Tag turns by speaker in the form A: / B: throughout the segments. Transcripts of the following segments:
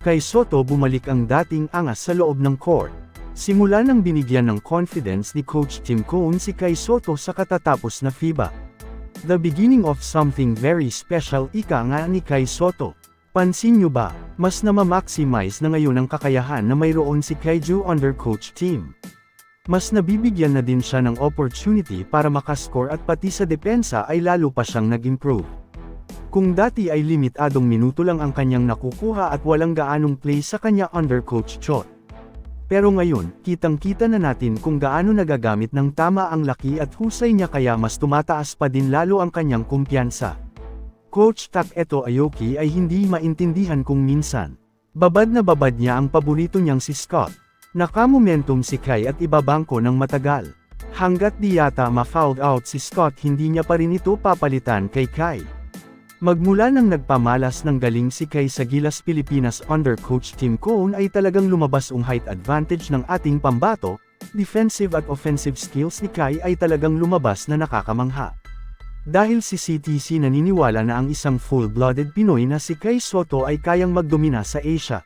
A: Kay Soto bumalik ang dating angas sa loob ng court. Simula nang binigyan ng confidence ni Coach Tim Cone si Kai Soto sa katatapos na FIBA. The beginning of something very special, ika nga ni Kai Soto. Pansin nyo ba, mas namamaximize na ngayon ang kakayahan na mayroon si Kaiju under Coach Tim. Mas nabibigyan na din siya ng opportunity para makascore at pati sa depensa ay lalo pa siyang nag-improve. Kung dati ay limitadong minuto lang ang kanyang nakukuha at walang gaanong play sa kanya under Coach Chot. Pero ngayon, kitang-kita na natin kung gaano nagagamit ng tama ang laki at husay niya kaya mas tumataas pa din lalo ang kanyang kumpiyansa. Coach Taketo Aoki ay hindi maintindihan kung minsan. Babad na babad niya ang paborito niyang si Scott. Nakamomentum si Kai at ibabangko ng matagal. Hanggat di yata ma-fouled out si Scott hindi niya pa rin ito papalitan kay Kai. Magmula nang nagpamalas ng galing si Kai sa Gilas Pilipinas under Coach Tim Cone ay talagang lumabas ang height advantage ng ating pambato, defensive at offensive skills ni Kai ay talagang lumabas na nakakamangha. Dahil si CTC naniniwala na ang isang full-blooded Pinoy na si Kai Soto ay kayang magdomina sa Asia.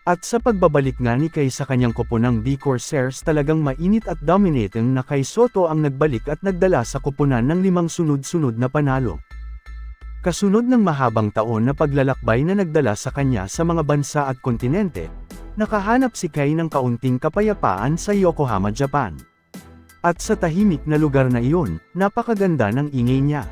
A: At sa pagbabalik nga ni Kai sa kanyang koponang B Corsairs talagang mainit at dominating na Kai Soto ang nagbalik at nagdala sa koponan ng 5 sunod-sunod na panalo. Kasunod ng mahabang taon na paglalakbay na nagdala sa kanya sa mga bansa at kontinente, nakahanap si Kai ng kaunting kapayapaan sa Yokohama, Japan. At sa tahimik na lugar na iyon, napakaganda ng ingay niya.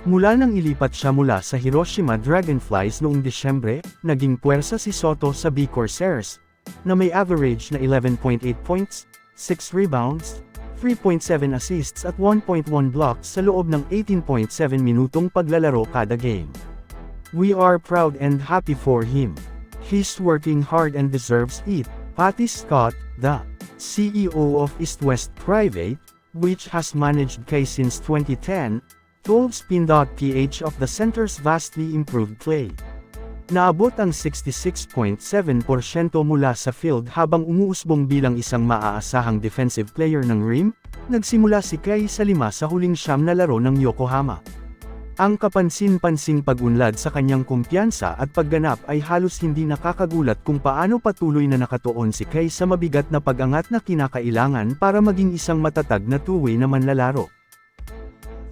A: Mula nang ilipat siya mula sa Hiroshima Dragonflies noong Disyembre, naging puwersa si Soto sa B Corsairs, na may average na 11.8 points, 6 rebounds, 3.7 assists at 1.1 blocks sa loob ng 18.7 minutong paglalaro kada game. We are proud and happy for him. He's working hard and deserves it. Patty Scott, the CEO of East West Private, which has managed Kai since 2010, told Spin.ph of the center's vastly improved play. Naabot ang 66.7% mula sa field habang umuusbong bilang isang maaasahang defensive player ng Rim, nagsimula si Kai sa 5 sa huling 9 na laro ng Yokohama. Ang kapansin-pansing pag-unlad sa kanyang kumpiyansa at pagganap ay halos hindi nakakagulat kung paano patuloy na nakatuon si Kai sa mabigat na pag-angat na kinakailangan para maging isang matatag na two-way na manlalaro.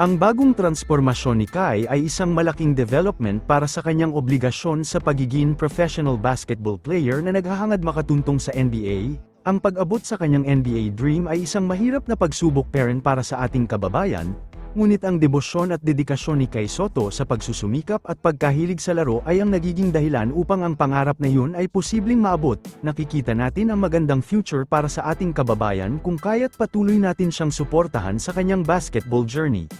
A: Ang bagong transformasyon ni Kai ay isang malaking development para sa kanyang obligasyon sa pagiging professional basketball player na naghahangad makatuntong sa NBA. Ang pag-abot sa kanyang NBA dream ay isang mahirap na pagsubok pa rin para sa ating kababayan, ngunit ang debosyon at dedikasyon ni Kai Soto sa pagsusumikap at pagkahilig sa laro ay ang nagiging dahilan upang ang pangarap na yun ay posibleng maabot. Nakikita natin ang magandang future para sa ating kababayan kung kaya't patuloy natin siyang suportahan sa kanyang basketball journey.